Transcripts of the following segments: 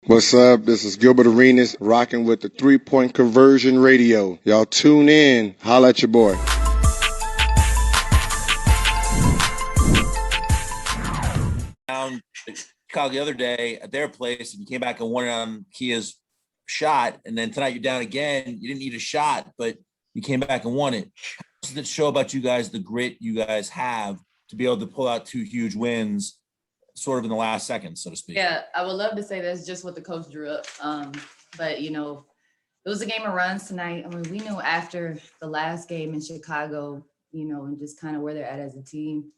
What's up? This is Gilbert Arenas rocking with the 3-Point Conversion Radio. Y'all tune in. Holla at your boy. Down Chicago the other day at their place and you came back and won it on Kia's shot. And then tonight you're down again. You didn't need a shot, but you came back and won it. How does it show about you guys, the grit you guys have to be able to pull out two huge wins sort of in the last seconds, so to speak? Yeah, I would love to say that's just what the coach drew up. But, you know, it was a game of runs tonight. I mean, we knew after the last game in Chicago, you know, and just kind of where they're at as a team,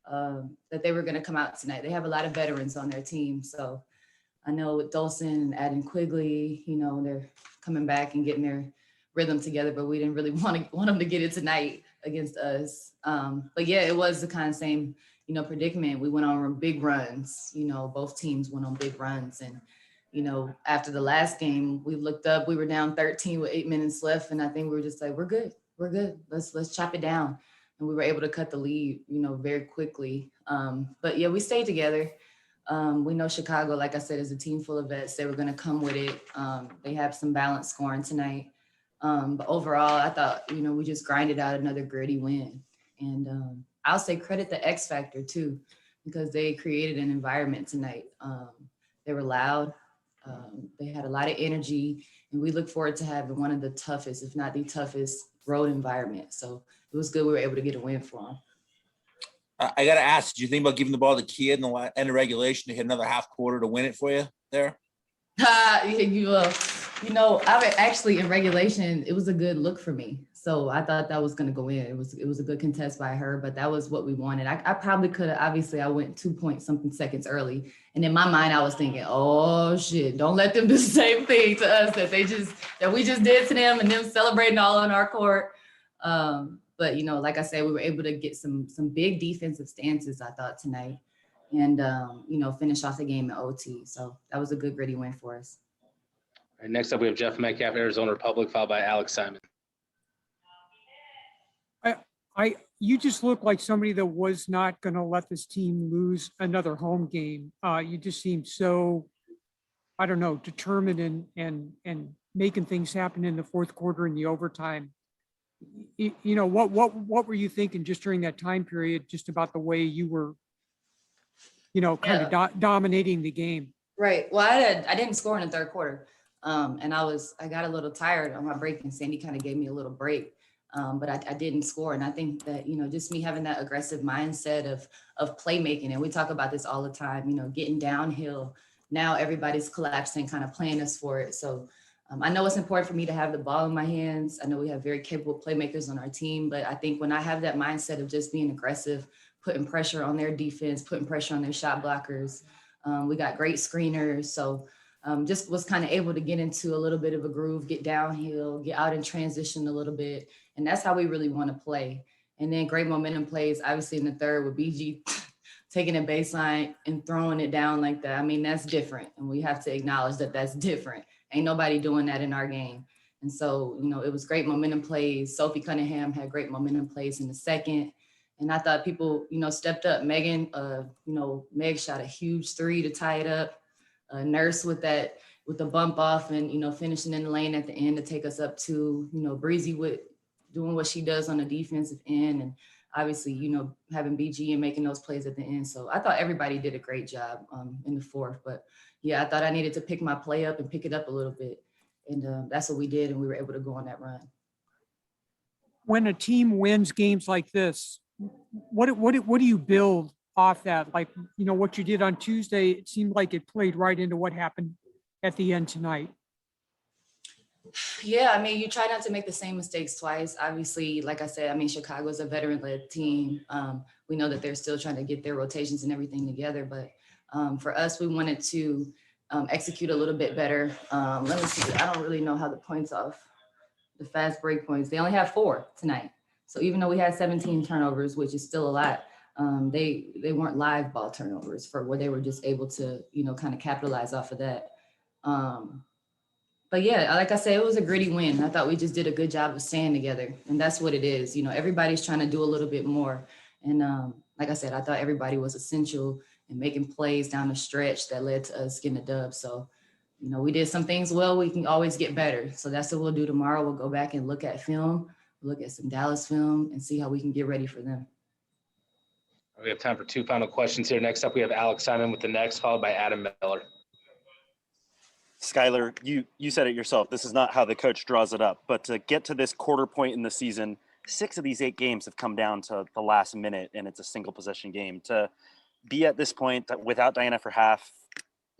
that they were going to come out tonight. They have a lot of veterans on their team. So I know with Dolson and Adam Quigley, you know, they're coming back and getting their rhythm together, but we didn't really want them to get it tonight against us. But yeah, it was the kind of same, you know, predicament. We went on big runs, you know, both teams went on big runs. And, you know, after the last game, we looked up, we were down 13 with 8 minutes left. And I think we were just like, we're good. Let's chop it down. And we were able to cut the lead, you know, very quickly. But yeah, we stayed together. We know Chicago, like I said, is a team full of vets. They were going to come with it. They have some balanced scoring tonight. But overall, I thought, you know, we just grinded out another gritty win. And I'll say credit the X Factor too, because they created an environment tonight. They were loud. They had a lot of energy, and we look forward to having one of the toughest, if not the toughest, road environment. So it was good we were able to get a win for them. I got to ask, did you think about giving the ball to Kia in the end of regulation to hit another half quarter to win it for you there? You know, I actually in regulation, it was a good look for me. So I thought that was going to go in. It was a good contest by her, but that was what we wanted. I probably could have, obviously I went 2 point something seconds early. And in my mind, I was thinking, oh shit, don't let them do the same thing to us that we just did to them and them celebrating all on our court. But, you know, like I said, we were able to get some big defensive stances, I thought, tonight. And, you know, finish off the game in OT. So that was a good, gritty win for us. All right, next up, we have Jeff Metcalf, Arizona Republic, followed by Alex Simon. You just look like somebody that was not going to let this team lose another home game. You just seem so, I don't know, determined and making things happen in the fourth quarter and the overtime. You know, what were you thinking just during that time period, just about the way you were, you know, kind of dominating the game? Right. Well, I didn't score in the third quarter. And I got a little tired on my break, and Sandy kind of gave me a little break. But I didn't score. And I think that, you know, just me having that aggressive mindset of playmaking, and we talk about this all the time, you know, getting downhill. Now everybody's collapsing, kind of playing us for it. So I know it's important for me to have the ball in my hands. I know we have very capable playmakers on our team, but I think when I have that mindset of just being aggressive, putting pressure on their defense, putting pressure on their shot blockers, we got great screeners. So just was kind of able to get into a little bit of a groove, get downhill, get out in transition a little bit. And that's how we really want to play. And then great momentum plays, obviously in the third with BG taking a baseline and throwing it down like that. I mean, that's different. And we have to acknowledge that that's different. Ain't nobody doing that in our game. And so, you know, it was great momentum plays. Sophie Cunningham had great momentum plays in the second. And I thought people, you know, stepped up. Meg shot a huge three to tie it up. Nurse with the bump off and, you know, finishing in the lane at the end to take us up to, you know, Breezy with doing what she does on the defensive end. And obviously, you know, having BG and making those plays at the end. So I thought everybody did a great job in the fourth. But yeah, I thought I needed to pick my play up and pick it up a little bit. And that's what we did. And we were able to go on that run. When a team wins games like this, what do you build off that? Like, you know, what you did on Tuesday, it seemed like it played right into what happened at the end tonight. Yeah, I mean, you try not to make the same mistakes twice. Obviously, like I said, I mean, Chicago's a veteran-led team. We know that they're still trying to get their rotations and everything together. But for us, we wanted to execute a little bit better. Let me see. I don't really know how the points off the fast break points. They only have 4 tonight. So even though we had 17 turnovers, which is still a lot, they weren't live ball turnovers for where they were just able to, you know, kind of capitalize off of that. But yeah, like I said, it was a gritty win. I thought we just did a good job of staying together, and that's what it is. You know, everybody's trying to do a little bit more. And like I said, I thought everybody was essential in making plays down the stretch that led to us getting a dub. So you know, we did some things well, we can always get better. So that's what we'll do tomorrow. We'll go back and look at film, look at some Dallas film and see how we can get ready for them. We have time for 2 final questions here. Next up, we have Alex Simon with the next, followed by Adam Miller. Skylar, you said it yourself. This is not how the coach draws it up. But to get to this quarter point in the season, 6 of these 8 games have come down to the last minute, and it's a single possession game. To be at this point without Diana for half,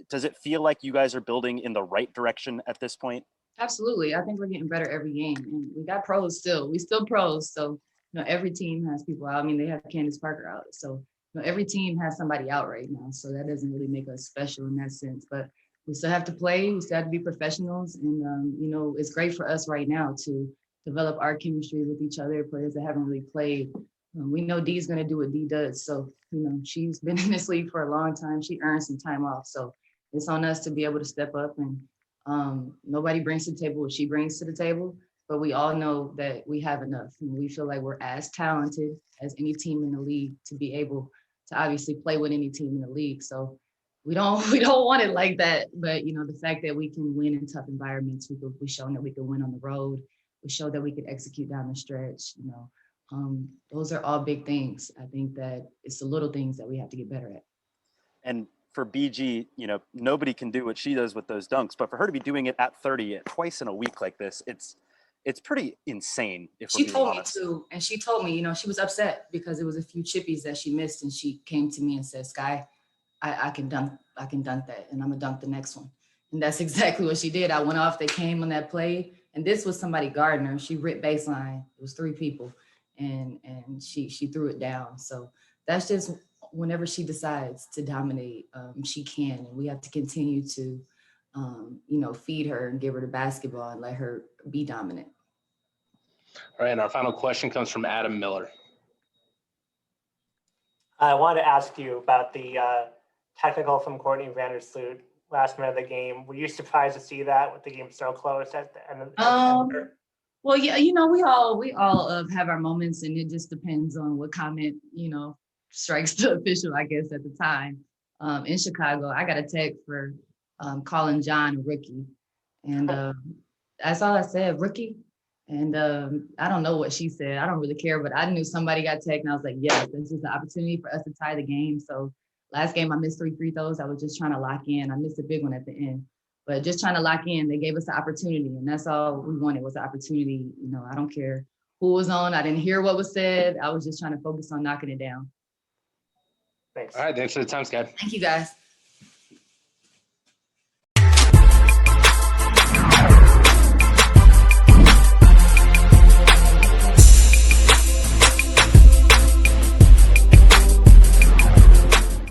does it feel like you guys are building in the right direction at this point? Absolutely. I think we're getting better every game. And we got pros still. We still pros. So, you know, every team has people out. I mean, they have Candace Parker out. So, you know, every team has somebody out right now. So that doesn't really make us special in that sense. But we still have to play. We still have to be professionals. And, you know, it's great for us right now to develop our chemistry with each other, players that haven't really played. We know Dee's going to do what Dee does. So, you know, she's been in this league for a long time. She earned some time off. So it's on us to be able to step up. And nobody brings to the table what she brings to the table. But we all know that we have enough. And we feel like we're as talented as any team in the league to be able to obviously play with any team in the league. So we don't want it like that. But, you know, the fact that we can win in tough environments, we've shown that we can win on the road. We showed that we could execute down the stretch, you know. Those are all big things. I think that it's the little things that we have to get better at. And for BG, you know, nobody can do what she does with those dunks, but for her to be doing it at 30 twice in a week like this, it's pretty insane. If She we're being told me honest. to, and she told me, you know, she was upset because it was a few chippies that she missed, and she came to me and said, "Sky, I can dunk that, and I'm gonna dunk the next one." And that's exactly what she did. I went off, they came on that play, and this was somebody Gardner. She ripped baseline. It was 3 people, and she threw it down. So that's just whenever she decides to dominate, she can, and we have to continue to, you know, feed her and give her the basketball and let her be dominant. All right, and our final question comes from Adam Miller. I wanted to ask you about the technical from Courtney Vandersloot last minute of the game. Were you surprised to see that with the game so close at the end of the Well, yeah, you know, we all have our moments, and it just depends on what comment, you know, strikes the official, I guess, at the time. In Chicago, I got a text for calling John a rookie, and that's all I said, rookie. And I don't know what she said. I don't really care, but I knew somebody got tagged, and I was like, yes, this is the opportunity for us to tie the game. So last game, I missed 3 free throws. I was just trying to lock in. I missed a big one at the end, but just trying to lock in. They gave us the opportunity, and that's all we wanted was the opportunity. You know, I don't care who was on. I didn't hear what was said. I was just trying to focus on knocking it down. Thanks. All right, thanks for the time, Scott. Thank you, guys.